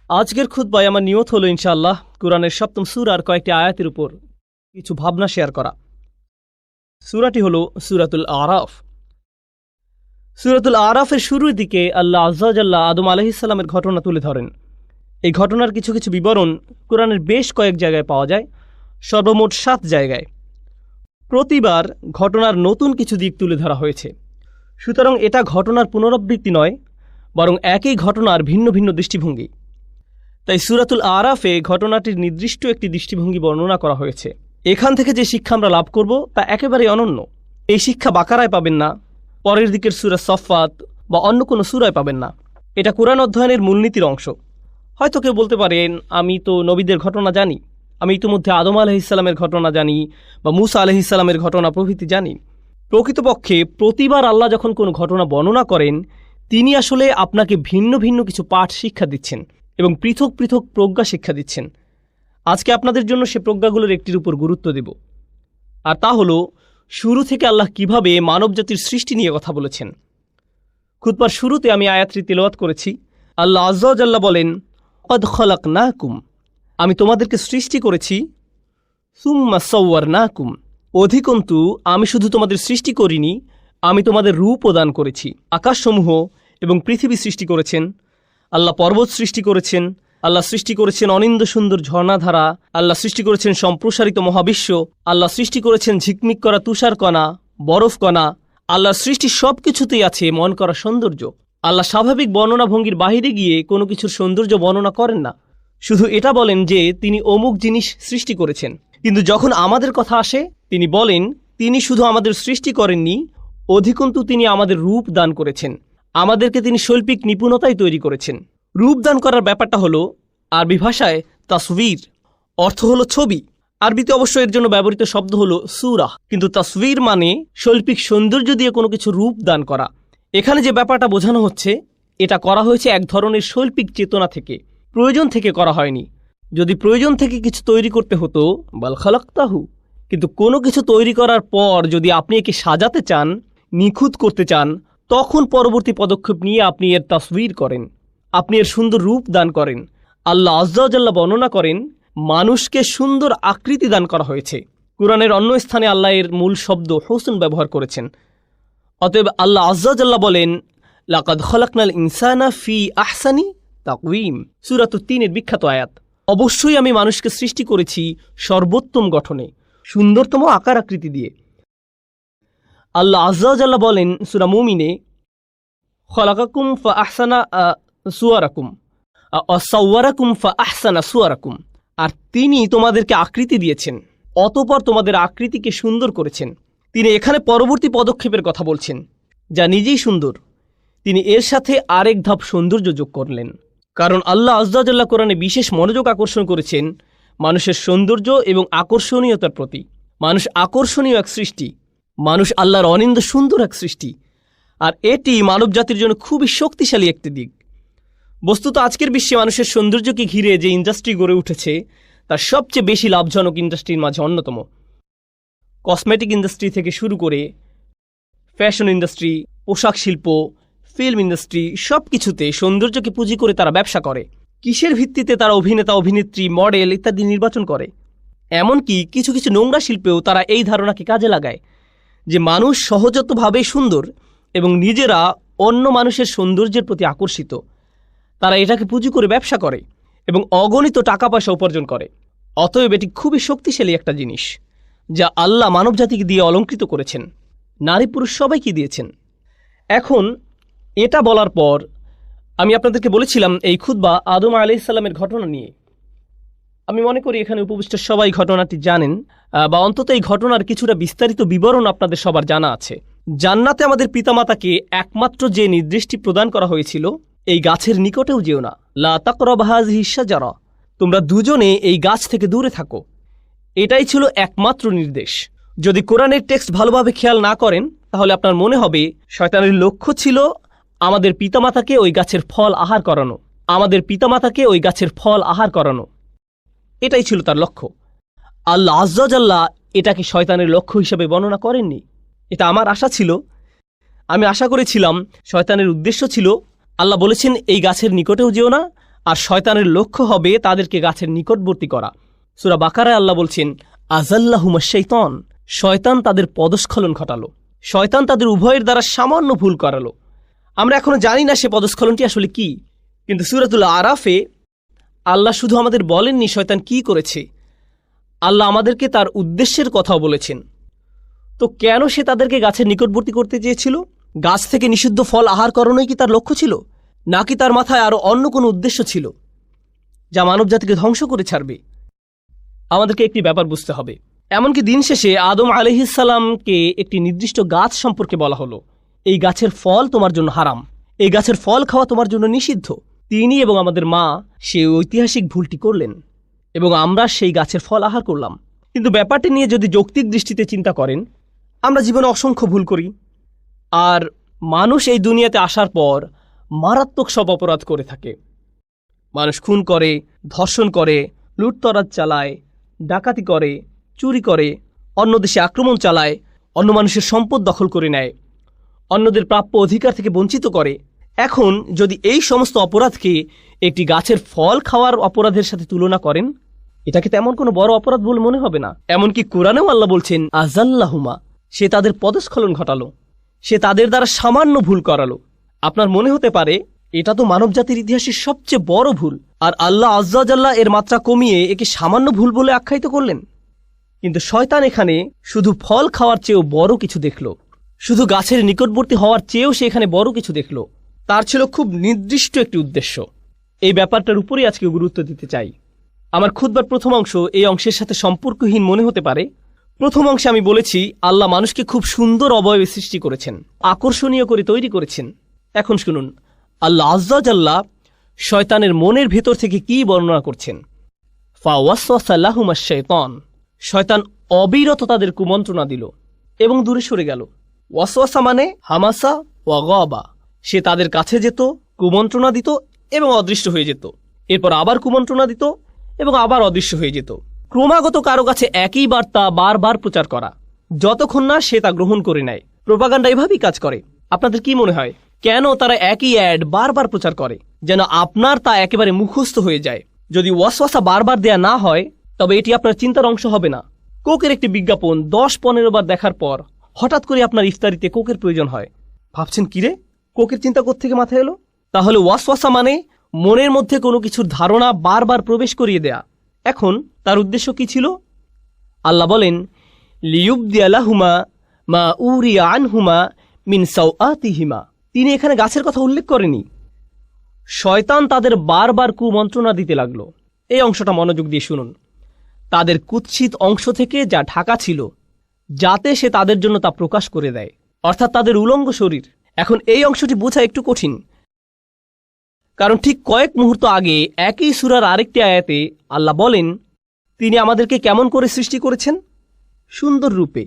আজকের খুতবায় আমার নিয়ত হলো ইনশাআল্লাহ কুরআনের ৭ম সূরার কয়েকটি আয়াতের উপর কিছু ভাবনা শেয়ার করা। সূরাটি হলো সূরাতুল আরাফ। সূরাতুল আরাফের শুরুর দিকে আল্লাহ আযজা ওয়া জাল্লা আদম আলাইহিস সালামের ঘটনা তুলে ধরেন। এই ঘটনার কিছু কিছু বিবরণ কুরআনের বেশ কয়েক জায়গায় পাওয়া যায়, সর্বমোট ৭ জায়গায়। প্রতিবার ঘটনার নতুন কিছু দিক তুলে ধরা হয়েছে। সুতরাং এটা ঘটনার পুনরাবৃত্তি নয়, বরং একই ঘটনার ভিন্ন ভিন্ন দৃষ্টিভঙ্গি। তাই সূরাতুল আরাফে ঘটনাটির নির্দিষ্ট একটি দৃষ্টিভঙ্গি বর্ণনা করা হয়েছে। এখান থেকে যে শিক্ষা আমরা লাভ করব তা একেবারে অনন্য। এই শিক্ষা বাকারায় পাবেন না, পরের দিকের সূরা সফফাত বা অন্য কোনো সূরায় পাবেন না। এটা কোরআন অধ্যয়নের মূলনীতির অংশ। হয়তো কেউ বলতে পারেন, আমি তো নবীদের ঘটনা জানি, আমি ইতিমধ্যে আদম আলাইহিস সালামের ঘটনা জানি বা মূসা আলাইহিস সালামের ঘটনা প্রভৃতি জানি। প্রকৃতপক্ষে প্রতিবার আল্লাহ যখন কোনো ঘটনা বর্ণনা করেন, তিনি আসলে আপনাকে ভিন্ন ভিন্ন কিছু পাঠ শিক্ষা দিচ্ছেন এবং পৃথক পৃথক প্রজ্ঞা শিক্ষা দিচ্ছেন। আজকে আপনাদের জন্য সে প্রজ্ঞাগুলোর একটির উপর গুরুত্ব দেব, আর তা হলো শুরু থেকে আল্লাহ কিভাবে মানবজাতির সৃষ্টি নিয়ে কথা বলেছেন। খুতবার শুরুতে আমি আয়াতটি তেলাওয়াত করেছি। আল্লাহ আযজা ওয়া জাল্লা বলেন, কদ খলাকনাকুম, আমি তোমাদেরকে সৃষ্টি করেছি, সুম্মা সাওয়ারনাকুম, অধিকন্তু আমি শুধু তোমাদের সৃষ্টি করিনি, আমি তোমাদের রূপও দান করেছি। আকাশসমূহ এবং পৃথিবী সৃষ্টি করেছেন, আল্লাহ পর্বত সৃষ্টি করেছেন, আল্লাহ সৃষ্টি করেছেন অনিন্দ সুন্দর ঝর্ণাধারা, আল্লাহ সৃষ্টি করেছেন সম্প্রসারিত মহাবিশ্ব, আল্লাহ সৃষ্টি করেছেন ঝিকমিক করা তুষারকণা, বরফকণা। আল্লাহর সৃষ্টি সব কিছুতেই আছে মন করা সৌন্দর্য। আল্লাহ স্বাভাবিক বর্ণনা ভঙ্গির বাহিরে গিয়ে কোনো কিছুর সৌন্দর্য বর্ণনা করেন না, শুধু এটা বলেন যে তিনি অমুক জিনিস সৃষ্টি করেছেন। কিন্তু যখন আমাদের কথা আসে, তিনি বলেন তিনি শুধু আমাদের সৃষ্টি করেননি, অধিকন্তু তিনি আমাদের রূপ দান করেছেন, আমাদেরকে তিনি শৈল্পিক নিপুণতায় তৈরি করেছেন। রূপ দান করার ব্যাপারটা হলো আরবি ভাষায় তাসভির, অর্থ হলো ছবি। আরবিতে অবশ্য এর জন্য ব্যবহৃত শব্দ হলো সূরা, কিন্তু তাসভির মানে শৈল্পিক সৌন্দর্য দিয়ে কোনো কিছু রূপ দান করা। এখানে যে ব্যাপারটা বোঝানো হচ্ছে, এটা করা হয়েছে এক ধরনের শৈল্পিক চেতনা থেকে, প্রয়োজন থেকে করা হয়নি। যদি প্রয়োজন থেকে কিছু তৈরি করতে হতো, বাল খালাকতাহু, কিন্তু কোনো কিছু তৈরি করার পর যদি আপনি একে সাজাতে চান, নিখুঁত করতে চান, তখন পরবর্তী পদক্ষেপ নিয়ে আপনি এর তাসভির করেন, আপনি এর সুন্দর রূপ দান করেন। আল্লাহ আযজা ওয়া জাল্লা বর্ণনা করেন মানুষকে সুন্দর আকৃতি দান করা হয়েছে। কুরআনের অন্য স্থানে আল্লাহ এর মূল শব্দ হুসন ব্যবহার করেছেন। অতএব আল্লাহ আযজা ওয়া জাল্লা বলেন, লাকাদ খলাকনাল ইনসানা ফি আহসানি তাকওয়িম, সূরা ৩ এর বিখ্যাত আয়াত। অবশ্যই আমি মানুষকে সৃষ্টি করেছি সর্বোত্তম গঠনে, সুন্দরতম আকার আকৃতি দিয়ে। আল্লাহ আযজা ওয়া জাল্লা বলেন সূরা মুমিনে, খলাকাকুম ফা আহসানা সুওয়ারাকুম সাওয়ারাকুম ফা আহসানা সুওয়ারাকুম, আর তিনি তোমাদেরকে আকৃতি দিয়েছেন, অতঃপর তোমাদের আকৃতিকে সুন্দর করেছেন। তিনি এখানে পরবর্তী পদক্ষেপের কথা বলছেন, যা নিজেই সুন্দর। তিনি এর সাথে আরেক ধাপ সৌন্দর্য যোগ করলেন, কারণ আল্লাহ আযজা ওয়া জাল্লা কোরআনে বিশেষ মনোযোগ আকর্ষণ করেছেন মানুষের সৌন্দর্য এবং আকর্ষণীয়তার প্রতি। মানুষ আকর্ষণীয় এক সৃষ্টি, মানুষ আল্লাহর অনিন্দ সুন্দর এক সৃষ্টি, আর এটি মানবজাতির জন্য খুবই শক্তিশালী একটি দিক। বস্তুত আজকের বিশ্বে মানুষের সৌন্দর্যকে ঘিরে যে ইন্ডাস্ট্রি গড়ে উঠেছে, তার সবচেয়ে বেশি লাভজনক ইন্ডাস্ট্রির মাঝে অন্যতম। কসমেটিক ইন্ডাস্ট্রি থেকে শুরু করে ফ্যাশন ইন্ডাস্ট্রি, পোশাক শিল্প, ফিল্ম ইন্ডাস্ট্রি, সব কিছুতে সৌন্দর্যকে পুঁজি করে তারা ব্যবসা করে। কিসের ভিত্তিতে তারা অভিনেতা, অভিনেত্রী, মডেল ইত্যাদি নির্বাচন করে? এমনকি কিছু কিছু নোংরা শিল্পেও তারা এই ধারণাকে কাজে লাগায় যে মানুষ সহজাতভাবে সুন্দর এবং নিজেরা অন্য মানুষের সৌন্দর্যের প্রতি আকর্ষিত। তারা এটাকে পুঁজি করে ব্যবসা করে এবং অগণিত টাকা পয়সা উপার্জন করে। অতএব এটি খুবই শক্তিশালী একটা জিনিস, যা আল্লাহ মানবজাতিকে দিয়ে অলঙ্কৃত করেছেন, নারী পুরুষ সবাইকে দিয়েছেন। এখন এটা বলার পর আমি আপনাদেরকে বলেছিলাম এই খুতবা আদম আলাইহিস সালামের ঘটনা নিয়ে। আমি মনে করি এখানে উপবিষ্ট সবাই ঘটনাটি জানেন, বা অন্তত এই ঘটনার কিছুটা বিস্তারিত বিবরণ আপনাদের সবার জানা আছে। জান্নাতে আমাদের পিতামাতাকে একমাত্র যে নির্দেশটি প্রদান করা হয়েছিল, এই গাছের নিকটেও যেও না, লা তাকরাবু হাযিহিশ শাজারা, তোমরা দুজনে এই গাছ থেকে দূরে থাকো। এটাই ছিল একমাত্র নির্দেশ। যদি কোরআনের টেক্সট ভালোভাবে খেয়াল না করেন, তাহলে আপনার মনে হবে শয়তানের লক্ষ্য ছিল আমাদের পিতামাতাকে ওই গাছের ফল আহার করানো, আমাদের পিতামাতাকে ওই গাছের ফল আহার করানো, এটাই ছিল তার লক্ষ্য। আল্লাহ আযজা ওয়া জাল্লা এটাকে শয়তানের লক্ষ্য হিসেবে বর্ণনা করেননি। এটা আমার আশা ছিল, আমি আশা করেছিলাম শয়তানের উদ্দেশ্য ছিল, আল্লাহ বলেছেন এই গাছের নিকটেও যেও না, আর শয়তানের লক্ষ্য হবে তাদেরকে গাছের নিকটবর্তী করা। সূরা বাকারায় আল্লাহ বলছেন, আযাল্লাহুমাশ শাইতান, শয়তান তাদের পদস্খলন ঘটালো, শয়তান তাদের উভয়ের দ্বারা সামান্য ভুল করালো। আমরা এখনো জানি না সে পদস্খলনটি আসলে কি, কিন্তু সূরাতুল আরাফে আল্লাহ শুধু আমাদের বলেননি শয়তান কি করেছে, আল্লাহ আমাদেরকে তার উদ্দেশ্যের কথাও বলেছেন। তো কেন সে তাদেরকে গাছের নিকটবর্তী করতে চেয়েছিল? গাছ থেকে নিষিদ্ধ ফল আহার করানোই কি তার লক্ষ্য ছিল, নাকি তার মাথায় আরও অন্য কোনো উদ্দেশ্য ছিল যা মানবজাতিকে ধ্বংস করে ছাড়বে? আমাদেরকে একটি ব্যাপার বুঝতে হবে। এমনকি দিন শেষে আদম আলাইহিসসালামকে একটি নির্দিষ্ট গাছ সম্পর্কে বলা হলো, এই গাছের ফল তোমার জন্য হারাম, এই গাছের ফল খাওয়া তোমার জন্য নিষিদ্ধ। তিনি এবং আমাদের মা সেই ঐতিহাসিক ভুলটি করলেন এবং আমরা সেই গাছের ফল আহার করলাম। কিন্তু ব্যাপারটি নিয়ে যদি যৌক্তিক দৃষ্টিতে চিন্তা করেন, আমরা জীবনে অসংখ্য ভুল করি। আর মানুষ এই দুনিয়াতে আসার পর মারাত্মক সব অপরাধ করে থাকে। মানুষ খুন করে, ধর্ষণ করে, লুটতরাজ চালায়, ডাকাতি করে, চুরি করে, অন্য দেশে আক্রমণ চালায়, অন্য মানুষের সম্পদ দখল করে নেয়, অন্যদের প্রাপ্য অধিকার থেকে বঞ্চিত করে। এখন যদি এই সমস্ত অপরাধকে একটি গাছের ফল খাওয়ার অপরাধের সাথে তুলনা করেন, এটাকে তেমন কোনো বড় অপরাধ বলে মনে হবে না। এমনকি কোরআনেও আল্লাহ বলছেন, আযাল্লাহুমা, সে তাদের পদস্খলন ঘটালো, সে তাদের দ্বারা সামান্য ভুল করালো। আপনার মনে হতে পারে এটা তো মানবজাতির ইতিহাসের সবচেয়ে বড় ভুল, আর আল্লাহ আয্যা ওয়া জাল্লা এর মাত্রা কমিয়ে একে সামান্য ভুল বলে আখ্যায়িত করলেন। কিন্তু শয়তান এখানে শুধু ফল খাওয়ার চেয়েও বড় কিছু দেখল, শুধু গাছের নিকটবর্তী হওয়ার চেয়েও সে এখানে বড় কিছু দেখল। তার ছিল খুব নির্দিষ্ট একটি উদ্দেশ্য। এই ব্যাপারটার উপরেই আজকে গুরুত্ব দিতে চাই। আমার খুতবার প্রথম অংশ এই অংশের সাথে সম্পর্কহীন মনে হতে পারে। প্রথম অংশে আমি বলেছি আল্লাহ মানুষকে খুব সুন্দর অবয়বে সৃষ্টি করেছেন, আকর্ষণীয় করে তৈরি করেছেন। এখন শুনুন আল্লাহ আয্যা ওয়া জাল্লা শয়তানের মনের ভেতর থেকে কি বর্ণনা করছেন। ফাওয়াসওয়াসা লাহুমাশ শাইতান, শয়তান অবিরত তাদের কুমন্ত্রণা দিল এবং দূরে সরে গেল। ওয়াসওয়াসা মানে হামাসা ওয়া গাবা, সে তাদের কাছে যেত, কুমন্ত্রণা দিত এবং অদৃশ্য হয়ে যেত, এরপর আবার কুমন্ত্রণা দিত এবং আবার অদৃশ্য হয়ে যেত। ক্রমাগত কারো কাছে একই বার্তা বারবার প্রচার করা, যতক্ষণ না সে তা গ্রহণ করে নেয়। প্রোপাগান্ডা এভাবেই কাজ করে। আপনাদের কি মনে হয় কেন তারা একই অ্যাড বারবার প্রচার করে, যেন আপনার তা একেবারে মুখস্থ হয়ে যায়? যদি ওয়াসওয়াসা বারবার দেয়া না হয় তবে এটি আপনার চিন্তার অংশ হবে না। কোকের একটি বিজ্ঞাপন 10-15 বার দেখার পর হঠাৎ করে আপনার ইফতারিতে কোকের প্রয়োজন হয়। ভাবছেন কিরে, কোকের চিন্তা কোত্থেকে মাথায় এলো? তাহলে ওয়াসওয়াসা মানে মনের মধ্যে কোনো কিছুর ধারণা বারবার প্রবেশ করিয়ে দেয়া। এখন তার উদ্দেশ্য কি ছিল? আল্লাহ বলেন, লিয়ুবদিয়া লাহুমা মা উরিয়া আনহুমা মিন সাওআতিহিমা। তিনি এখানে গাছের কথা উল্লেখ করেনি। শয়তান তাদের বারবার কুমন্ত্রণা দিতে লাগলো। এই অংশটা মনোযোগ দিয়ে শুনুন। তাদের কুৎসিত অংশ থেকে যা ঢাকা ছিল, যাতে সে তাদের জন্য তা প্রকাশ করে দেয়, অর্থাৎ তাদের উলঙ্গ শরীর। এখন এই অংশটি বোঝা একটু কঠিন, কারণ ঠিক কয়েক মুহূর্ত আগে একই সূরার আরেকটি আয়াতে আল্লাহ বলেন তিনি আমাদেরকে কেমন করে সৃষ্টি করেছেন? সুন্দর রূপে।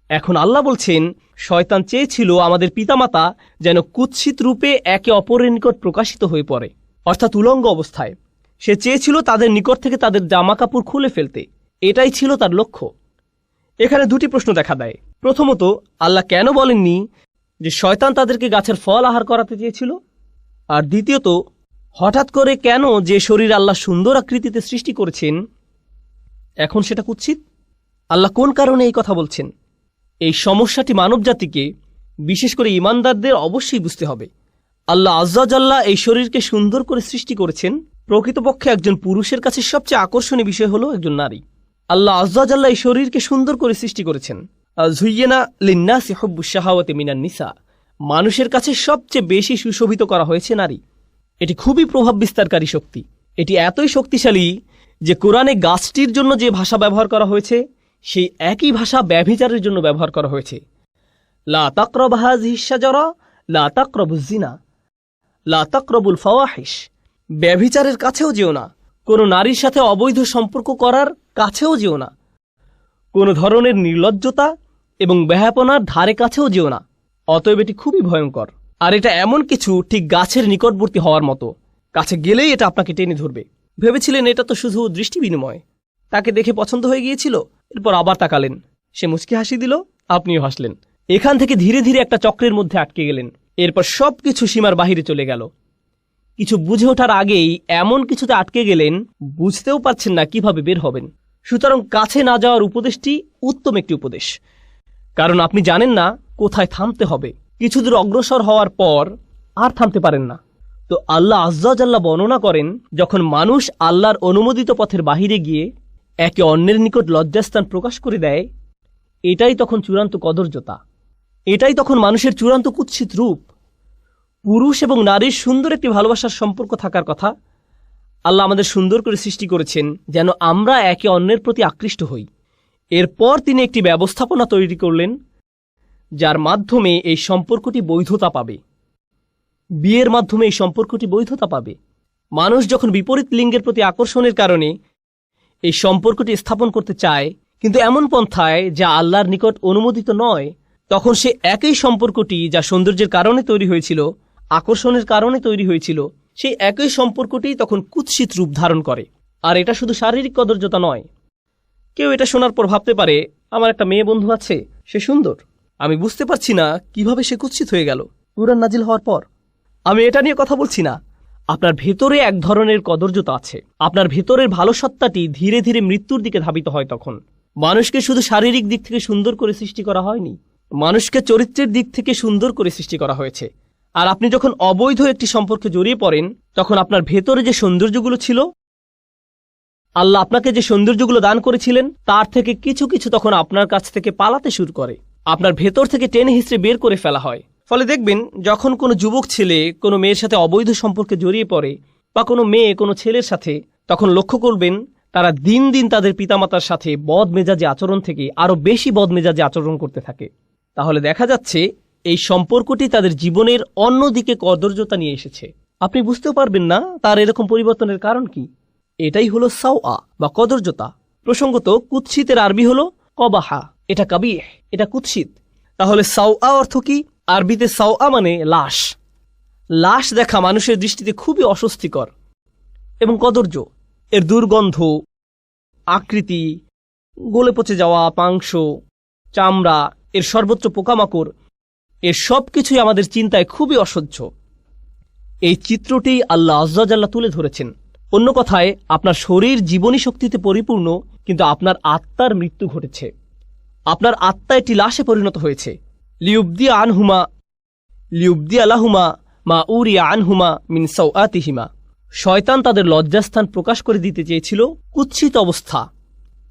এখন আল্লাহ বলছেন শয়তান চেয়েছিল আমাদের পিতামাতা যেন কুৎসিত রূপে একে অপরের নিকট প্রকাশিত হয়ে পড়ে, অর্থাৎ উলঙ্গ অবস্থায়। সে চেয়েছিল তাদের নিকট থেকে তাদের জামা কাপড় খুলে ফেলতে। এটাই ছিল তার লক্ষ্য। এখানে দুটি প্রশ্ন দেখা দেয়। প্রথমত, আল্লাহ কেন বলেননি যে শয়তান তাদেরকে গাছের ফল আহার করাতে চেয়েছিল? আর দ্বিতীয়ত, হঠাৎ করে কেন যে শরীর আল্লাহ সুন্দর আকৃতিতে সৃষ্টি করেছেন এখন সেটা কুৎসিত? আল্লাহ কোন কারণে এই কথা বলছেন? এই সমস্যাটি মানবজাতিকে, বিশেষ করে ঈমানদারদের অবশ্যই বুঝতে হবে। আল্লাহ আয্যা ওয়া জাল্লা এই শরীরকে সুন্দর করে সৃষ্টি করেছেন। প্রকৃতপক্ষে একজন পুরুষের কাছে সবচেয়ে আকর্ষণীয় বিষয় হলো একজন নারী। আল্লাহ আয্যা ওয়া জাল্লা এই শরীরকে সুন্দর করে সৃষ্টি করেছেন। যুয়্যিনা লিন-নাসি হুব্বুশ শাহাওয়াতি মিনান নিসা, মানুষের কাছে সবচেয়ে বেশি সুশোভিত করা হয়েছে নারী। এটি খুবই প্রভাব বিস্তারকারী শক্তি। এটি এতই শক্তিশালী যে কোরআনে গাছটির জন্য যে ভাষা ব্যবহার করা হয়েছে সেই একই ভাষা ব্যভিচারের জন্য ব্যবহার করা হয়েছে। লা তাকরাবু হাযিহিশ শাজারা লা তাকরাবুজ জিনা লা তাকরাবুল ফাওয়াহিশ। ব্যভিচারের কাছেও যেও না, কোনো নারীর সাথে অবৈধ সম্পর্ক করার কাছেও যেও না, কোনো ধরনের নির্লজ্জতা এবং বেহাপনার ধারে কাছেও যেও না। অতএব এটি খুবই ভয়ঙ্কর। আর এটা এমন কিছু ঠিক গাছের নিকটবর্তী হওয়ার মতো, কাছে গেলেই এটা আপনাকে টেনে ধরবে। ভেবেছিলেন এটা তো শুধু দৃষ্টি বিনিময়, তাকে দেখে পছন্দ হয়ে গিয়েছিল, এরপর আবার তাকালেন, সে মুচকি হাসি দিল, আপনিও হাসলেন। এখান থেকে ধীরে ধীরে একটা চক্রের মধ্যে আটকে গেলেন। এরপর সবকিছু সীমার বাহিরে চলে গেল। কিছু বুঝে ওঠার আগেই এমন কিছুতে আটকে গেলেন, বুঝতেও পারছেন না কিভাবে বের হবেন। সুতরাং কাছে না যাওয়ার উপদেশটি উত্তম একটি উপদেশ, কারণ আপনি জানেন না কোথায় থামতে হবে। কিছু দূর অগ্রসর হওয়ার পর আর থামতে পারেন না। তো আল্লাহ আজ্জা জাল্লা বর্ণনা করেন, যখন মানুষ আল্লাহর অনুমোদিত পথের বাহিরে গিয়ে একে অন্যের নিকট লজ্জাস্থান প্রকাশ করে দেয়, এটাই তখন চূড়ান্ত কদর্যতা, এটাই তখন মানুষের চূড়ান্ত কুৎসিত রূপ। পুরুষ এবং নারীর সুন্দর একটি ভালোবাসার সম্পর্ক থাকার কথা। আল্লাহ আমাদের সুন্দর করে সৃষ্টি করেছেন যেন আমরা একে অন্যের প্রতি আকৃষ্ট হই। এরপর তিনি একটি ব্যবস্থাপনা তৈরি করলেন যার মাধ্যমে এই সম্পর্কটি বৈধতা পাবে। বিয়ের মাধ্যমে এই সম্পর্কটি বৈধতা পাবে। মানুষ যখন বিপরীত লিঙ্গের প্রতি আকর্ষণের কারণে এই সম্পর্কটি স্থাপন করতে চায়, কিন্তু এমন পন্থায় যা আল্লাহর নিকট অনুমোদিত নয়, তখন সে একই সম্পর্কটি যা সৌন্দর্যের কারণে তৈরি হয়েছিল, আকর্ষণের কারণে তৈরি হয়েছিল, সেই একই সম্পর্কটি তখন কুৎসিত রূপ ধারণ করে। আর এটা শুধু শারীরিক কদর্যতা নয়। কেউ এটা শোনার পর ভাবতে পারে, আমার একটা মেয়ে বন্ধু আছে, সে সুন্দর, আমি বুঝতে পারছি না কিভাবে সে কুৎসিত হয়ে গেল কুরআন নাজিল হওয়ার পর। আমি এটা নিয়ে কথা বলছি না। আপনার ভেতরে এক ধরনের কদর্যতা আছে। আপনার ভেতরের ভালো সত্তাটি ধীরে ধীরে মৃত্যুর দিকে ধাবিত হয়। তখন মানুষকে শুধু শারীরিক দিক থেকে সুন্দর করে সৃষ্টি করা হয়নি, মানুষকে চরিত্রের দিক থেকে সুন্দর করে সৃষ্টি করা হয়েছে। আর আপনি যখন অবৈধ একটি সম্পর্কে জড়িয়ে পড়েন, তখন আপনার ভেতরে যে সৌন্দর্যগুলো ছিল, আল্লাহ আপনাকে যে সৌন্দর্যগুলো দান করেছিলেন, তার থেকে কিছু কিছু তখন আপনার কাছ থেকে পালাতে শুরু করে। আপনার ভেতর থেকে টেনে হিঁচড়ে বের করে ফেলা হয়। ফলে দেখবেন, যখন কোনো যুবক ছেলে কোনো মেয়ের সাথে অবৈধ সম্পর্কে জড়িয়ে পড়ে, বা কোনো মেয়ে কোনো ছেলের সাথে, তখন লক্ষ্য করবেন তারা দিন দিন তাদের পিতামাতার সাথে বদমেজাজি আচরণ থেকে আরও বেশি বদমেজাজি আচরণ করতে থাকে। তাহলে দেখা যাচ্ছে এই সম্পর্কটি তাদের জীবনের অন্যদিকে কদর্যতা নিয়ে এসেছে। আপনি বুঝতেও পারবেন না তার এরকম পরিবর্তনের কারণ কি। এটাই হলো সাওয়া বা কদর্যতা। প্রসঙ্গত, কুৎসিতের আরবি হলো কবাহা, এটা কাবিহ, এটা কুৎসিত। তাহলে সাওয়া অর্থ কি? আরবিতে সাওয়া মানে লাশ। লাশ দেখা মানুষের দৃষ্টিতে খুবই অস্বস্তিকর এবং কদর্য। এর দুর্গন্ধ, আকৃতি, গলে পচে যাওয়া মাংস, চামড়া, এর সর্বত্র পোকামাকড়, এর সব কিছুই আমাদের চিন্তায় খুবই অসহ্য। এই চিত্রটি আল্লাহ আজ্জা জাল্লা তুলে ধরেছেন। অন্য কথায়, আপনার শরীর জীবনী শক্তিতে পরিপূর্ণ, কিন্তু আপনার আত্মার মৃত্যু ঘটেছে। আপনার আত্মা একটি লাশে পরিণত হয়েছে। লিউবদি আলাহুমা মা উরিয়া আনহুমা মিন সাওআতিহিমা। শয়তান তাদের লজ্জাস্থান প্রকাশ করে দিতে চেয়েছিল, কুৎসিত অবস্থা।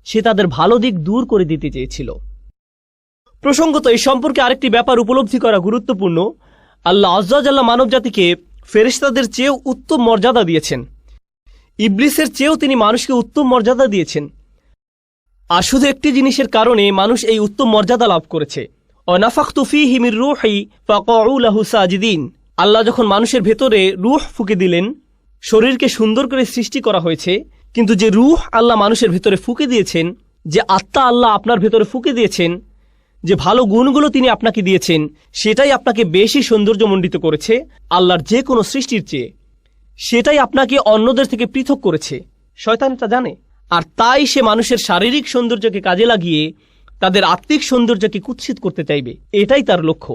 সে তাদের ভালো দিক দূর করে দিতে চেয়েছিল। প্রসঙ্গত, এই সম্পর্কে আরেকটি ব্যাপার উপলব্ধি করা গুরুত্বপূর্ণ। আল্লাহ আজ্জা জাল্লা মানব জাতিকে ফেরেশতাদের চেয়েও উত্তম মর্যাদা দিয়েছেন। ইবলিসের চেয়েও তিনি মানুষকে উত্তম মর্যাদা দিয়েছেন। আর শুধু একটি জিনিসের কারণে মানুষ এই উত্তম মর্যাদা লাভ করেছে। অনাফাখতু ফীহি মির রূহি ফাকাউ লাহু সাজিদিন। আল্লাহ যখন মানুষের ভেতরে রূহ ফুঁকে দিলেন, শরীরকে সুন্দর করে সৃষ্টি করা হয়েছে, কিন্তু যে রূহ আল্লাহ মানুষের ভেতরে ফুঁকে দিয়েছেন, যে আত্মা আল্লাহ আপনার ভেতরে ফুঁকে দিয়েছেন, যে ভালো গুণগুলো তিনি আপনাকে দিয়েছেন, সেটাই আপনাকে বেশি সৌন্দর্যমণ্ডিত করেছে আল্লাহর যে কোনো সৃষ্টির চেয়ে। সেটাই আপনাকে অন্যদের থেকে পৃথক করেছে। শয়তান এটা জানে, আর তাই সে মানুষের শারীরিক সৌন্দর্যকে কাজে লাগিয়ে তাদের আত্মিক সৌন্দর্যকে কুৎসিত করতে চাইবে। এটাই তার লক্ষ্য।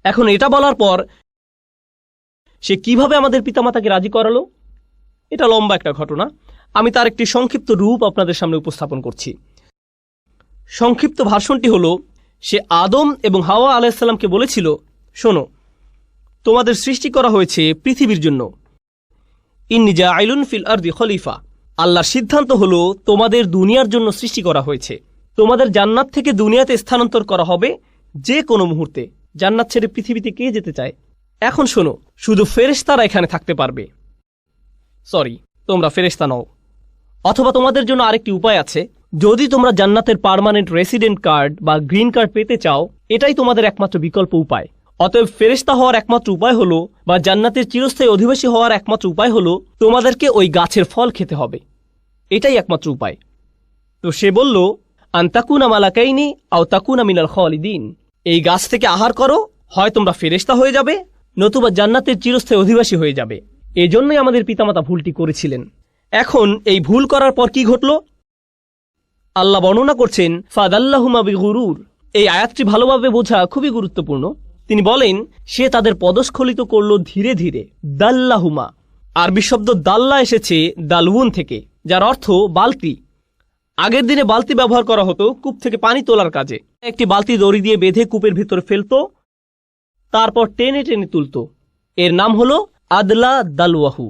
এখন এটা বলার পর সে কিভাবে আমাদের পিতামাতাকে রাজি করালো, এটা লম্বা একটা ঘটনা। আমি তার একটি সংক্ষিপ্ত রূপ আপনাদের সামনে উপস্থাপন করছি। সংক্ষিপ্ত ভাষণটি হলো, সে আদম এবং হাওয়া আলাইহিসসালামকে বলেছিল, শোনো, তোমাদের সৃষ্টি করা হয়েছে পৃথিবীর জন্য। ইন্নী জাইলুন ফিল আরদি খলিফা। আল্লাহর সিদ্ধান্ত হলো তোমাদের দুনিয়ার জন্য সৃষ্টি করা হয়েছে। তোমাদের জান্নাত থেকে দুনিয়াতে স্থানান্তর করা হবে যে কোনো মুহূর্তে। জান্নাত ছেড়ে পৃথিবীতে কে যেতে চায়? এখন শোনো, শুধু ফেরেশতারা এখানে থাকতে পারবে। সরি, তোমরা ফেরেশতা নও। অথবা তোমাদের জন্য আরেকটি উপায় আছে। যদি তোমরা জান্নাতের পার্মানেন্ট রেসিডেন্ট কার্ড বা গ্রিন কার্ড পেতে চাও, এটাই তোমাদের একমাত্র বিকল্প উপায়। অতএব ফেরেশতা হওয়ার একমাত্র উপায় হলো, বা জান্নাতের চিরস্থায়ী অধিবাসী হওয়ার একমাত্র উপায় হলো, তোমাদেরকে ওই গাছের ফল খেতে হবে। এটাই একমাত্র উপায়। তো সে বলল, আনতাকুনা মালাকাইনি আও তাকুনা মিনাল খালিদিন। এই গাছ থেকে আহার করো, হয় তোমরা ফেরেশতা হয়ে যাবে, নতুবা জান্নাতের চিরস্থায়ী অধিবাসী হয়ে যাবে। এজন্যই আমাদের পিতামাতা ভুলটি করেছিলেন। এখন এই ভুল করার পর কি ঘটল? আল্লাহ বর্ণনা করছেন, ফাদাল্লাহুমা বিগুরুর। এই আয়াতটি ভালোভাবে বোঝা খুবই গুরুত্বপূর্ণ। তিনি বলেন, সে তাদের পদস্খলিত করল ধীরে ধীরে। দাল্লাহুমা আরবি শব্দ দাল্লা এসেছে দালউন থেকে, যার অর্থ বালতি। আগের দিনে বালতি ব্যবহার করা হতো কূপ থেকে পানি তোলার কাজে। একটি বালতি দড়ি দিয়ে বেঁধে কূপের ভিতরে ফেলতো, তারপর টেনে টেনে তুলতো। এর নাম হলো আদলা দালওয়াহু।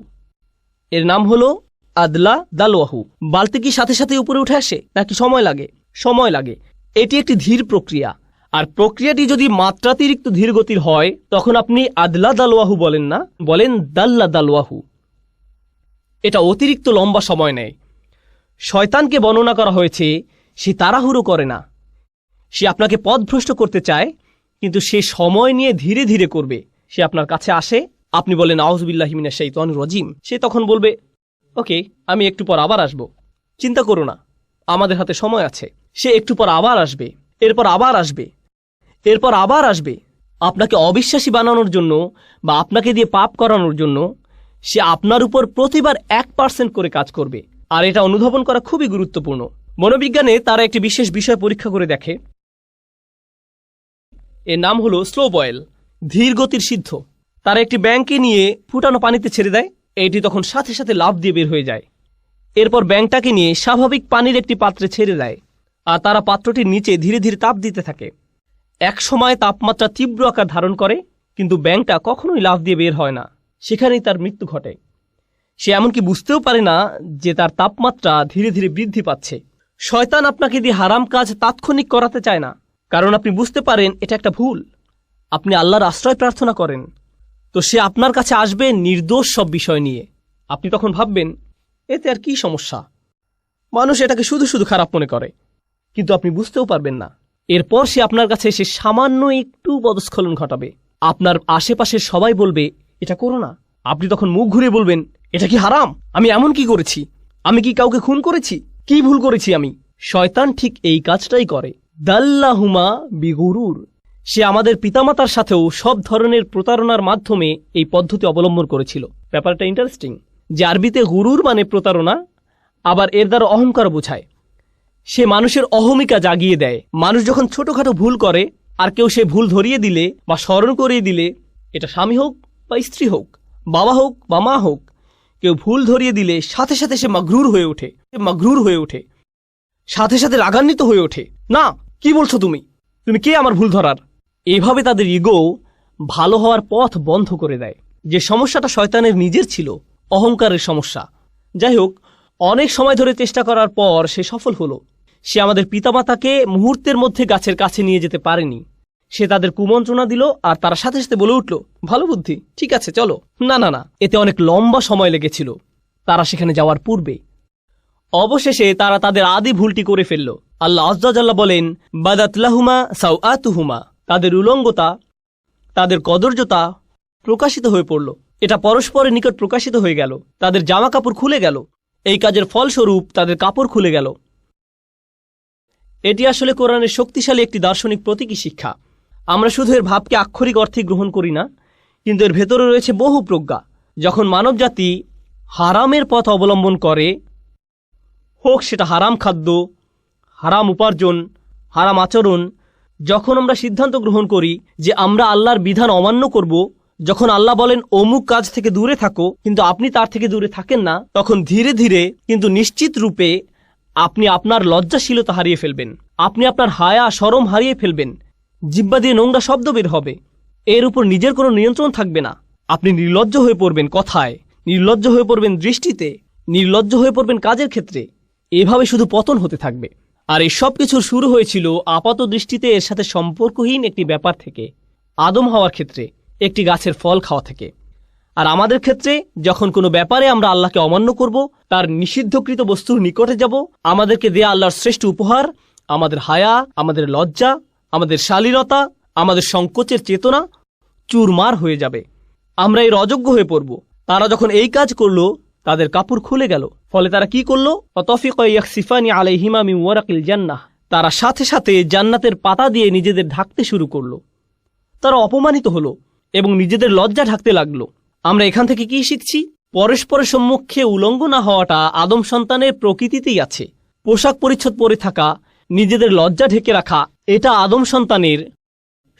এর নাম হলো আদলা দালওয়াহু। বালতি কি সাথে সাথে উপরে উঠে আসে নাকি সময় লাগে? সময় লাগে। এটি একটি ধীর প্রক্রিয়া, আর প্রক্রিয়াটি যদি মাত্রাতিরিক্ত ধীর গতির হয় তখন আপনি আদলা দালওয়াহু বলেন না, বলেন দাল্লা দালওয়াহু। এটা অতিরিক্ত লম্বা সময় নেয়। শয়তানকে বর্ণনা করা হয়েছে সে তাড়াহুড়ো করে না, সে আপনাকে পথভ্রষ্ট করতে চায়, কিন্তু সে সময় নিয়ে ধীরে ধীরে করবে। সে আপনার কাছে আসে, আপনি বলেন আউযুবিল্লাহি মিনাশ শাইতানির রাজিম, সে তখন বলবে ওকে, আমি একটু পর আবার আসব, চিন্তা করো না, আমাদের হাতে সময় আছে। সে একটু পর আবার আসবে, এরপর আবার আসবে, এরপর আবার আসবে। আপনাকে অবিশ্বাসী বানানোর জন্য বা আপনাকে দিয়ে পাপ করানোর জন্য সে আপনার উপর প্রতিবার 1% করে কাজ করবে। আর এটা অনুধাবন করা খুবই গুরুত্বপূর্ণ। মনোবিজ্ঞানে তারা একটি বিশেষ বিষয় পরীক্ষা করে দেখে, এর নাম হলো স্লো বয়েল, ধীর গতির সিদ্ধ। তারা একটি ব্যাঙকে নিয়ে ফুটানো পানিতে ছেড়ে দেয়, এটি তখন সাথে সাথে লাফ দিয়ে বের হয়ে যায়। এরপর ব্যাঙটাকে নিয়ে স্বাভাবিক পানির একটি পাত্রে ছেড়ে দেয়, আর তারা পাত্রটির নিচে ধীরে ধীরে তাপ দিতে থাকে। এক সময় তাপমাত্রা তীব্র আকার ধারণ করে, কিন্তু ব্যাঙটা কখনোই লাফ দিয়ে বের হয় না, সেখানেই তার মৃত্যু ঘটে। সে এমনকি বুঝতেও পারে না যে তার তাপমাত্রা ধীরে ধীরে বৃদ্ধি পাচ্ছে। শয়তান আপনাকে দিয়ে হারাম কাজ তাৎক্ষণিক করাতে চায় না, কারণ আপনি বুঝতে পারেন এটা একটা ভুল। আপনি আল্লাহর আশ্রয় প্রার্থনা করেন, তো সে আপনার কাছে আসবে নির্দোষ সব বিষয় নিয়ে। আপনি তখন ভাববেন এতে আর কি সমস্যা, মানুষ এটাকে শুধু শুধু খারাপ মনে করে, কিন্তু আপনি বুঝতেও পারবেন না। এরপর সে আপনার কাছে এসে সামান্য একটু পদস্খলন ঘটাবে। আপনার আশেপাশের সবাই বলবে এটা করো না। আপনি তখন মুখ ঘুরে বলবেন এটা কি হারাম? আমি এমন কি করেছি? আমি কি কাউকে খুন করেছি? কি ভুল করেছি আমি? শয়তান ঠিক এই কাজটাই করে। দাল্লাহুমা বিগুরুর। সে আমাদের পিতামাতার সাথেও সব ধরনের প্রতারণার মাধ্যমে এই পদ্ধতি অবলম্বন করেছিল। ব্যাপারটা ইন্টারেস্টিং যে আরবিতে গুরুর মানে প্রতারণা, আবার এর দ্বারা অহংকার বোঝায়। সে মানুষের অহমিকা জাগিয়ে দেয়। মানুষ যখন ছোটখাটো ভুল করে আর কেউ সে ভুল ধরিয়ে দিলে বা স্মরণ করিয়ে দিলে, এটা স্বামী হোক বা স্ত্রী হোক, বাবা হোক বা মা হোক, কেউ ভুল ধরিয়ে দিলে সাথে সাথে সে মাগরুর হয়ে ওঠে, সাথে সাথে রাগান্বিত হয়ে ওঠে। না, কি বলছো তুমি? তুমি কে আমার ভুল ধরার? এভাবে তাদের ইগো ভালো হওয়ার পথ বন্ধ করে দেয়। যে সমস্যাটা শয়তানের নিজের ছিল, অহংকারের সমস্যা। যাই হোক, অনেক সময় ধরে চেষ্টা করার পর সে সফল হলো। সে আমাদের পিতামাতাকে মুহূর্তের মধ্যে গাছের কাছে নিয়ে যেতে পারেনি। সে তাদের কুমন্ত্রণা দিল, আর তারা সাথে সাথে বলে উঠল ভালো বুদ্ধি, ঠিক আছে চলো। না না না, এতে অনেক লম্বা সময় লেগেছিল তারা সেখানে যাওয়ার পূর্বে। অবশেষে তারা তাদের আদি ভুলটি করে ফেলল। আল্লাহ আযজা জাল্লা বলেন বাদাত লাহুমা সাওআতুহুমা। তাদের উলঙ্গতা, তাদের কদর্যতা প্রকাশিত হয়ে পড়ল। এটা পরস্পরের নিকট প্রকাশিত হয়ে গেল। তাদের জামা কাপড় খুলে গেল। এই কাজের ফলস্বরূপ তাদের কাপড় খুলে গেল। এটি আসলে কোরআনের শক্তিশালী একটি দার্শনিক প্রতীকী শিক্ষা। আমরা শুধু এর ভাবকে আক্ষরিক অর্থে গ্রহণ করি না, কিন্তু এর ভেতরে রয়েছে বহু প্রজ্ঞা। যখন মানবজাতি হারামের পথ অবলম্বন করে, হোক সেটা হারাম খাদ্য, হারাম উপার্জন, হারাম আচরণ, যখন আমরা সিদ্ধান্ত গ্রহণ করি যে আমরা আল্লাহর বিধান অমান্য করব, যখন আল্লাহ বলেন অমুক কাজ থেকে দূরে থাকো কিন্তু আপনি তার থেকে দূরে থাকেন না, তখন ধীরে ধীরে কিন্তু নিশ্চিত রূপে আপনি আপনার লজ্জাশীলতা হারিয়ে ফেলবেন। আপনি আপনার হায়া শরম হারিয়ে ফেলবেন। জিহ্বা দিয়ে নোংরা শব্দ বের হবে। এর উপর নিজের কোনো নিয়ন্ত্রণ থাকবে না। আপনি নির্লজ্জ হয়ে পড়বেন কথায়, নির্লজ্জ হয়ে পড়বেন দৃষ্টিতে, নির্লজ্জ হয়ে পড়বেন কাজের ক্ষেত্রে। এভাবে শুধু পতন হতে থাকবে। আর এই সব কিছুর শুরু হয়েছিল আপাত দৃষ্টিতে এর সাথে সম্পর্কহীন একটি ব্যাপার থেকে, আদম হওয়ার ক্ষেত্রে একটি গাছের ফল খাওয়া থেকে। আর আমাদের ক্ষেত্রে যখন কোনো ব্যাপারে আমরা আল্লাহকে অমান্য করব, তার নিষিদ্ধকৃত বস্তুর নিকটে যাব, আমাদেরকে দেয়া আল্লাহর শ্রেষ্ঠ উপহার, আমাদের হায়া, আমাদের লজ্জা, আমাদের শালীনতা, আমাদের সংকোচের চেতনা চুরমার হয়ে যাবে। আমরা এর অযোগ্য হয়ে পড়ব। তারা যখন এই কাজ করল, তাদের কাপড় খুলে গেল। ফলে তারা কি করল? অতফিকা ইয়াখসিফানি আলাইহিমা মিন ওয়ারাকিল জান্নাহ। তারা সাথে সাথে জান্নাতের পাতা দিয়ে নিজেদের ঢাকতে শুরু করল। তারা অপমানিত হলো এবং নিজেদের লজ্জা ঢাকতে লাগলো। আমরা এখান থেকে কি শিখছি? পরস্পরের সম্মুখে উলঙ্গ না হওয়াটা আদম সন্তানের প্রকৃতিতেই আছে। পোশাক পরিচ্ছদ পরে থাকা, নিজেদের লজ্জা ঢেকে রাখা, এটা আদম সন্তানের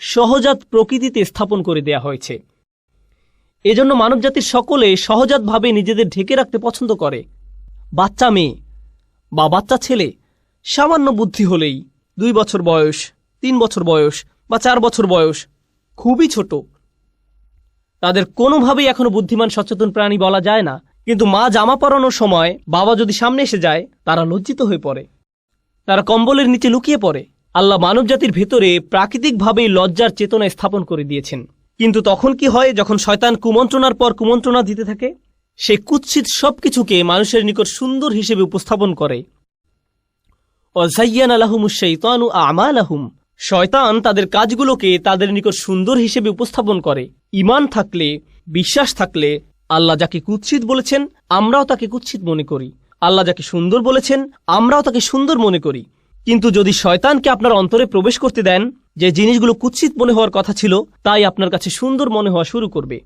সহজাত প্রকৃতিতে স্থাপন করে দেয়া হয়েছে। এজন্য মানবজাতির সকলে সহজাতভাবে নিজেদের ঢেকে রাখতে পছন্দ করে। বাচ্চা মেয়ে বা বাচ্চা ছেলে সামান্য বুদ্ধি হলেই 2 বছর বয়স, 3 বছর বয়স বা 4 বছর বয়স, খুবই ছোট, তাদের কোনোভাবেই এখনো বুদ্ধিমান সচেতন প্রাণী বলা যায় না। কিন্তু মা জামা পরানোর সময় বাবা যদি সামনে এসে যায়, তারা লজ্জিত হয়ে পড়ে, তারা কম্বলের নিচে লুকিয়ে পড়ে। আল্লাহ মানবজাতির ভেতরে প্রাকৃতিকভাবেই লজ্জার চেতনা স্থাপন করে দিয়েছেন। কিন্তু তখন কি হয়, যখন শয়তান কুমন্ত্রণার পর কুমন্ত্রণা দিতে থাকে, সে কুৎসিত সবকিছুকে মানুষের নিকট সুন্দর হিসেবে উপস্থাপন করে। ওয়াযায়্যানা লাহুমুশ শাইতানু আমালাহুম, শয়তান তাদের কাজগুলোকে তাদের নিকট সুন্দর হিসেবে উপস্থাপন করে। ঈমান থাকলে, বিশ্বাস থাকলে আল্লাহ যাকে কুৎসিত বলেছেন আমরাও তাকে কুৎসিত মনে করি, আল্লাহ যাকে সুন্দর বলেছেন আমরাও তাকে সুন্দর মনে করি। কিন্তু যদি শয়তানকে আপনার অন্তরে প্রবেশ করতে দেন, যে জিনিসগুলো কুৎসিত মনে হওয়ার কথা ছিল তাই আপনার কাছে সুন্দর মনে হওয়া শুরু করবে।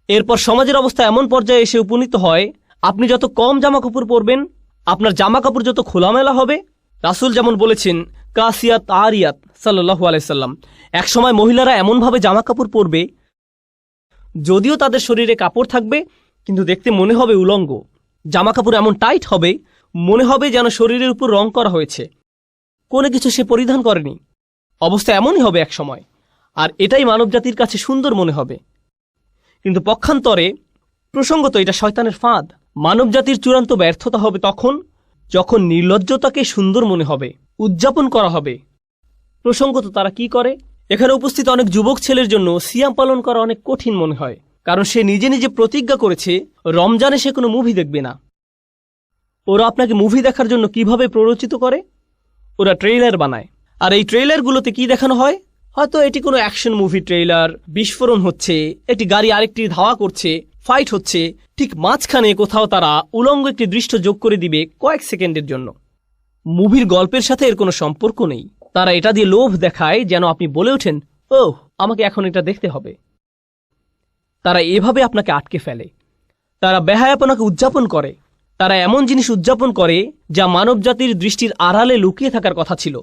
এরপর সমাজের অবস্থা এমন পর্যায়ে এসে উপনীত হয়, আপনি যত কম জামা কাপড় পরবেন, আপনার জামা কাপড় যত খোলামেলা হবে। রাসূল যেমন বলেছেন, কাসিয়াত আরিয়াত সাল্লাল্লাহু আলাইহি সাল্লাম, এক সময় মহিলারা এমনভাবে জামা কাপড় পরবে, যদিও তাদের শরীরে কাপড় থাকবে কিন্তু দেখতে মনে হবে উলঙ্গ। জামা কাপড় এমন টাইট হবে, মনে হবে যেন শরীরের উপর রং করা হয়েছে, কোনো কিছু সে পরিধান করেনি। অবস্থা এমনই হবে এক সময়, আর এটাই মানবজাতির কাছে সুন্দর মনে হবে। কিন্তু পক্ষান্তরে প্রসঙ্গত এটা শয়তানের ফাঁদ। মানবজাতির চূড়ান্ত ব্যর্থতা হবে তখন যখন নির্লজ্জতাকে সুন্দর মনে হবে, উদযাপন করা হবে। প্রসঙ্গত তারা কি করে, এখানে উপস্থিত অনেক যুবক ছেলের জন্য সিয়াম পালন করা অনেক কঠিন মনে হয়, কারণ সে নিজে নিজে প্রতিজ্ঞা করেছে রমজানে সে কোনো মুভি দেখবে না। ওরা আপনাকে মুভি দেখার জন্য কিভাবে প্ররোচিত করে, ওরা ট্রেইলার বানায়। আর এই ট্রেইলারগুলোতে কি দেখানো হয়, হয়তো এটি কোনো অ্যাকশন মুভি ট্রেইলার, বিস্ফোরণ হচ্ছে, একটি গাড়ি আরেকটি ধাওয়া করছে, ফাইট হচ্ছে, ঠিক মাঝখানে কোথাও তারা উলঙ্গ একটি দৃশ্য যোগ করে দিবে কয়েক সেকেন্ডের জন্য। মুভির গল্পের সাথে এর কোনো সম্পর্ক নেই। তারা এটা দিয়ে লোভ দেখায় যেন আপনি বলে ওঠেন, ওহ আমাকে এখন এটা দেখতে হবে। তারা এভাবে আপনাকে আটকে ফেলে। তারা বেহায়াপনাকে উদযাপন করে। তারা এমন জিনিস উদযাপন করে যা মানবজাতির দৃষ্টির আড়ালে লুকিয়ে থাকার কথা ছিল।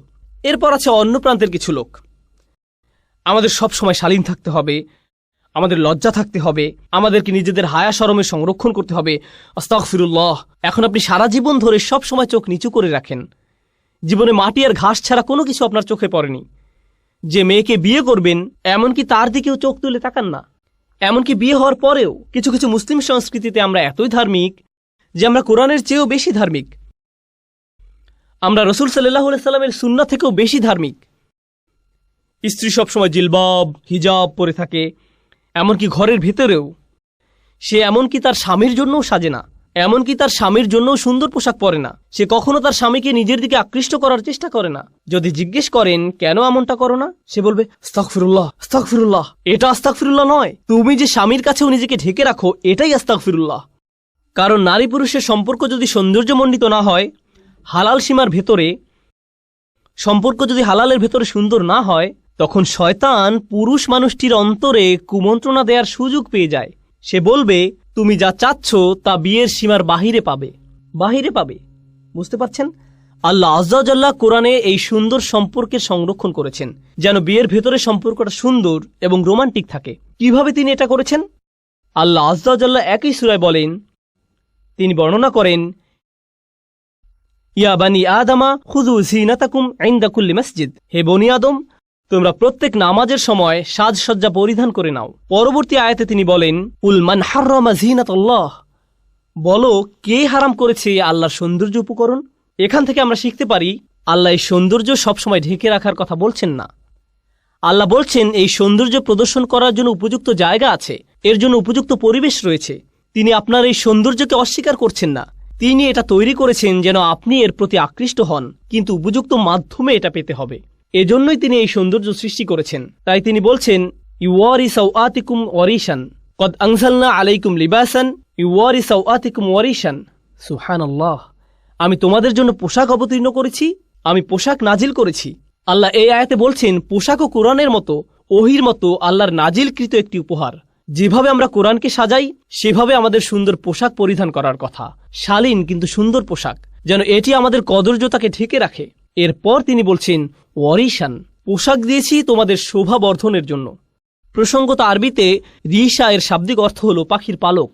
এরপর আছে অন্য প্রান্তের কিছু লোক, আমাদের সব সময় শালীন থাকতে হবে, আমাদের লজ্জা থাকতে হবে, আমাদেরকে নিজেদের হায়া শরমে সংরক্ষণ করতে হবে। আস্তাগফিরুল্লাহ। এখন আপনি সারা জীবন ধরে সব সময় চোখ নিচু করে রাখেন, জীবনে মাটি আর ঘাস ছাড়া কোনো কিছু আপনার চোখে পড়েনি। যে মেয়েকে বিয়ে করবেন এমনকি তার দিকেও চোখ তুলে তাকান না। এমনকি বিয়ে হওয়ার পরেও কিছু কিছু মুসলিম সংস্কৃতিতে আমরা এতই ধার্মিক যে আমরা কোরআনের চেয়েও বেশি ধার্মিক, আমরা রাসূল সাল্লাল্লাহু আলাইহি সাল্লামের সুন্নাহ থেকেও বেশি ধার্মিক। স্ত্রী সবসময় জিলবাব হিজাব পরে থাকে, এমনকি ঘরের ভেতরেও সে এমনকি তার স্বামীর জন্যও সাজে না, এমনকি তার স্বামীর জন্যও সুন্দর পোশাক পরে না। সে কখনো তার স্বামীকে নিজের দিকে আকৃষ্ট করার চেষ্টা করে না। যদি জিজ্ঞেস করেন কেন এমনটা করো না, সে বলবে আস্তাগফিরুল্লাহ আস্তাগফিরুল্লাহ। এটা আস্তাগফিরুল্লাহ নয়, তুমি যে স্বামীর কাছেও নিজেকে ঢেকে রাখো এটাই আস্তাগফিরুল্লাহ। কারণ নারী পুরুষের সম্পর্ক যদি সৌন্দর্যমণ্ডিত না হয়, হালাল সীমার ভেতরে সম্পর্ক যদি হালালের ভেতরে সুন্দর না হয়, তখন শয়তান পুরুষ মানুষটির অন্তরে কুমন্ত্রণা দেওয়ার সুযোগ পেয়ে যায়। সে বলবে তুমি যা চাচ্ছ তা বিয়ের সীমার বাহিরে পাবে। বুঝতে পারছেন? আল্লাহ আযজা ওয়া জাল্লা কোরআনে এই সুন্দর সম্পর্কের সংরক্ষণ করেছেন যেন বিয়ের ভেতরে সম্পর্কটা সুন্দর এবং রোমান্টিক থাকে। কিভাবে তিনি এটা করেছেন? আল্লাহ আযজা ওয়া জাল্লা একই সূরায় বলেন, তিনি বর্ণনা করেন, ইয়া বানি আদমা খুযু যিনাতাকুম ইনদা কুল্লি মসজিদ, হে বনি আদম তোমরা প্রত্যেক নামাজের সময় সাজসজ্জা পরিধান করে নাও। পরবর্তী আয়াতে তিনি বলেন, কুল মান হাররামা যিনাতাল্লাহ, বলো কে হারাম করেছে আল্লাহর সৌন্দর্য উপকরণ। এখান থেকে আমরা শিখতে পারি আল্লাহ এই সৌন্দর্য সবসময় ঢেকে রাখার কথা বলছেন না। আল্লাহ বলছেন এই সৌন্দর্য প্রদর্শন করার জন্য উপযুক্ত জায়গা আছে, এর জন্য উপযুক্ত পরিবেশ রয়েছে। তিনি আপনার এই সৌন্দর্যকে অস্বীকার করছেন না, তিনি এটা তৈরি করেছেন যেন আপনি এর প্রতি আকৃষ্ট হন, কিন্তু উপযুক্ত মাধ্যমে এটা পেতে হবে। এজন্যই তিনি এই সৌন্দর্য সৃষ্টি করেছেন। তাই তিনি বলছেন, ইউওয়ারি সাওআতিকুম ওয়ারিশান কদ আনজালনা আলাইকুম লিবাসান ইউওয়ারি সাওআতিকুম ওয়ারিশান। সুবহানাল্লাহ। আমি তোমাদের জন্য পোশাক অবতীর্ণ করেছি, আমি পোশাক নাজিল করেছি। আল্লাহ এই আয়াতে বলছেন পোশাকও কোরআনের মতো, ওহির মতো আল্লাহর নাজিলকৃত একটি উপহার। যেভাবে আমরা কোরআনকে সাজাই সেভাবে আমাদের সুন্দর পোশাক পরিধান করার কথা, শালীন কিন্তু সুন্দর পোশাক, যেন এটি আমাদের কদর্যতাকে ঢেকে রাখে। এরপর তিনি বলছেন ওয়ারিশান, পোশাক দিয়েছি তোমাদের শোভা বর্ধনের জন্য। প্রসঙ্গত আরবিতে রিশা এর শাব্দিক অর্থ হল পাখির পালক।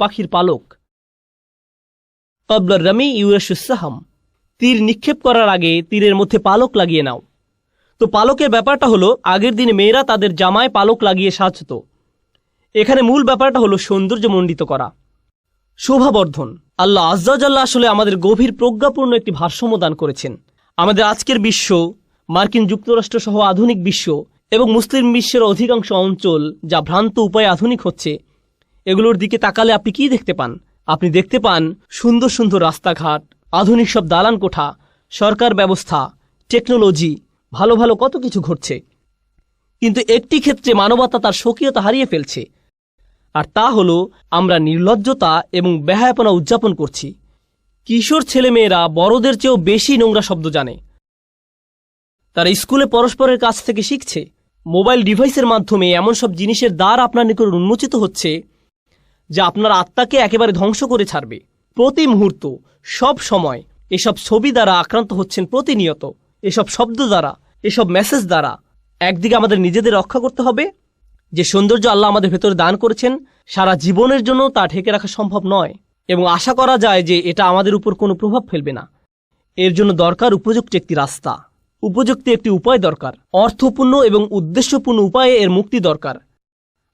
পাখির পালক। ক্বাবলা রামি ইউরাশুস সাহাম, তীর নিক্ষেপ করার আগে তীরের মধ্যে পালক লাগিয়ে নাও। তো পালকের ব্যাপারটা হলো আগের দিনে মেয়েরা তাদের জামায় পালক লাগিয়ে সাজত। এখানে মূল ব্যাপারটা হলো সৌন্দর্যমণ্ডিত করা, শোভাবর্ধন। আল্লাহ আজ্জা ওয়া জাল্লা আসলে আমাদের গভীর প্রজ্ঞাপূর্ণ একটি ভারসাম্য দান করেছেন। আমাদের আজকের বিশ্ব, মার্কিন যুক্তরাষ্ট্র সহ আধুনিক বিশ্ব এবং মুসলিম বিশ্বের অধিকাংশ অঞ্চল যা ভ্রান্ত উপায়ে আধুনিক হচ্ছে, এগুলোর দিকে তাকালে আপনি কি দেখতে পান? আপনি দেখতে পান সুন্দর সুন্দর রাস্তাঘাট, আধুনিক সব দালান কোঠা, সরকার ব্যবস্থা, টেকনোলজি, ভালো ভালো কত কিছু ঘটছে। কিন্তু একটি ক্ষেত্রে মানবতা তার স্বকীয়তা হারিয়ে ফেলছে, আর তা হলো আমরা নির্লজ্জতা এবং বেহায়াপনা উদযাপন করছি। কিশোর ছেলেমেয়েরা বড়দের চেয়েও বেশি নোংরা শব্দ জানে। তারা স্কুলে পরস্পরের কাছ থেকে শিখছে। মোবাইল ডিভাইসের মাধ্যমে এমন সব জিনিসের দ্বার আপনার নিকট উন্মোচিত হচ্ছে যা আপনার আত্মাকে একেবারে ধ্বংস করে ছাড়বে। প্রতি মুহূর্ত, সব সময় এসব ছবি দ্বারা আক্রান্ত হচ্ছেন প্রতিনিয়ত, এসব শব্দ দ্বারা, এসব মেসেজ দ্বারা। একদিকে আমাদের নিজেদের রক্ষা করতে হবে। যে সৌন্দর্য আল্লাহ আমাদের ভেতরে দান করেছেন, সারা জীবনের জন্য তা ঢেকে রাখা সম্ভব নয় এবং আশা করা যায় যে এটা আমাদের উপর কোনো প্রভাব ফেলবে না। এর জন্য দরকার উপযুক্ত একটি রাস্তা, উপযুক্ত একটি উপায় দরকার, অর্থপূর্ণ এবং উদ্দেশ্যপূর্ণ উপায়ে এর মুক্তি দরকার।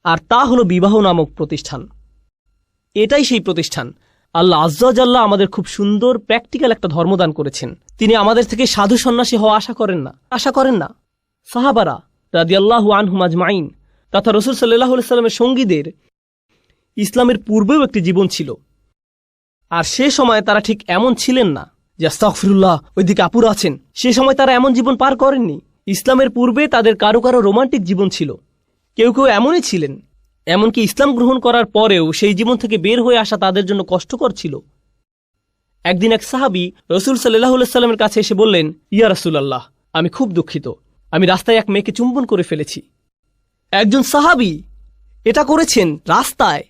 আর তা হলো বিবাহ নামক প্রতিষ্ঠান। এটাই সেই প্রতিষ্ঠান। আল্লাহ আজ্জা ওয়া জাল্লা আমাদের খুব সুন্দর প্র্যাকটিক্যাল একটা ধর্মদান করেছেন। তিনি আমাদের থেকে সাধু সন্ন্যাসী হওয়া আশা করেন না। সাহাবারা রাদিয়াল্লাহু আনহুম আজমাইন তথা রাসূল সাল্লাল্লাহু আলাইহি সাল্লামের সঙ্গীদের ইসলামের পূর্বেও একটি জীবন ছিল, আর সে সময় তারা ঠিক এমন ছিলেন না যে আস্তাগফিরুল্লাহ ওইদিকে আপুরা আছেন। সে সময় তারা এমন জীবন পার করেননি। ইসলামের পূর্বে তাদের কারো কারো রোমান্টিক জীবন ছিল, কেউ কেউ এমনই ছিলেন। এমনকি ইসলাম গ্রহণ করার পরেও সেই জীবন থেকে বের হয়ে আসা তাদের জন্য কষ্টকর ছিল। একদিন এক সাহাবী রাসূল সাল্লাল্লাহু আলাইহি সাল্লামের কাছে এসে বললেন, ইয়া রাসূলুল্লাহ, আমি খুব দুঃখিত, আমি রাস্তায় এক মেয়েকে চুম্বন করে ফেলেছি। একজন সাহাবী এটা করেছেন রাস্তায়।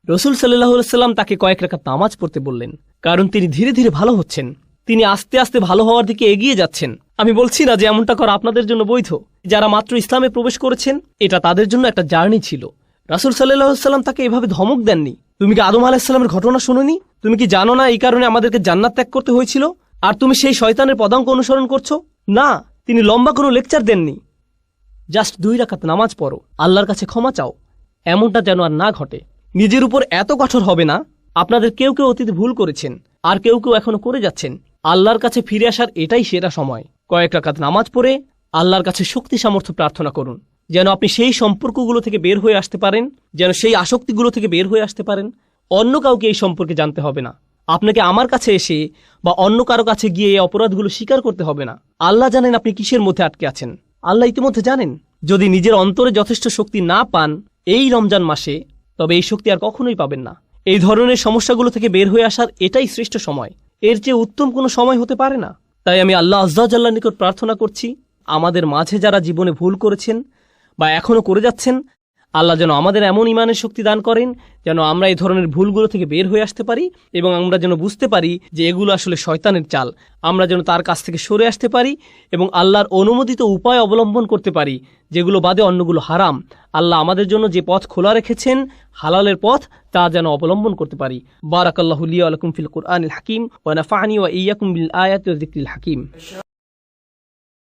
রাসূল সাল্লাল্লাহু আলাইহি সাল্লাম তাকে কয়েক রাকাত নামাজ পড়তে বললেন, কারণ তিনি ধীরে ধীরে ভালো হচ্ছেন, তিনি আস্তে আস্তে ভালো হওয়ার দিকে এগিয়ে যাচ্ছেন। আমি বলছি না যে এমনটা করা আপনাদের জন্য বৈধ। যারা মাত্র ইসলামে প্রবেশ করেছেন, এটা তাদের জন্য একটা জার্নি ছিল। রাসূল সাল্লাল্লাহু আলাইহি সাল্লাম তাকে এভাবে ধমক দেননি। তুমি কি আদম আলাইহিস সালামের ঘটনা শুনোনি? তুমি কি জানো না এই কারণে আমাদেরকে জান্নাত ত্যাগ করতে হয়েছিল, আর তুমি সেই শয়তানের পদাঙ্ক অনুসরণ করছো? না, তিনি লম্বা কোনো লেকচার দেননি। জাস্ট 2 রাকাত নামাজ পড়ো, আল্লাহর কাছে ক্ষমা চাও, এমনটা যেন আর না ঘটে। নিজের উপর এত কঠোর হবে না। আপনাদের কেউ কেউ অতীতে ভুল করেছেন, আর কেউ কেউ এখনো করে যাচ্ছেন। আল্লাহর কাছে ফিরে আসার এটাই সেরা সময়। কয়েক রাকাত নামাজ পড়ে আল্লাহর কাছে শক্তি সামর্থ্য প্রার্থনা করুন, যেন আপনি সেই সম্পর্কগুলো থেকে বের হয়ে আসতে পারেন, যেন সেই আসক্তিগুলো থেকে বের হয়ে আসতে পারেন। অন্য কাউকে এই সম্পর্কে জানতে হবে না। আপনাকে আমার কাছে এসে বা অন্য কারো কাছে গিয়ে এই অপরাধগুলো স্বীকার করতে হবে না। আল্লাহ জানেন আপনি কিসের মধ্যে আটকে আছেন। আল্লাহ ইতিমধ্যে জানেন। যদি নিজের অন্তরে যথেষ্ট শক্তি না পান এই রমজান মাসে, তবে এই শক্তি আর কখনোই পাবেন না। এই ধরনের সমস্যাগুলো থেকে বের হয়ে আসার এটাই শ্রেষ্ঠ সময়। এর চেয়ে উত্তম কোনো সময় হতে পারে না। তাই আমি আল্লাহ আজ্জা ওয়া জাল্লার নিকট প্রার্থনা করছি, আমাদের মাঝে যারা জীবনে ভুল করেছেন বা এখনো করে যাচ্ছেন, আল্লাহ যেন আমাদের এমন ইমানের শক্তি দান করেন যেন আমরা এই ধরনের ভুলগুলো থেকে বের হয়ে আসতে পারি, এবং আমরা যেন বুঝতে পারি যে এগুলো আসলে শয়তানের চাল। আমরা যেন তার কাছ থেকে সরে আসতে পারি এবং আল্লাহর অনুমোদিত উপায় অবলম্বন করতে পারি, যেগুলো বাদে অন্যগুলো হারাম। আল্লাহ আমাদের জন্য যে পথ খোলা রেখেছেন, হালালের পথ, তা যেন অবলম্বন করতে পারি। বারাকাল্লাহু লি ওয়া লাকুম ফিল কুরআনিল হাকিম ওয়া নাফা'নি ওয়া ইয়্যাকুম বিল আয়াতি ওয়া যিকরিল হাকিম।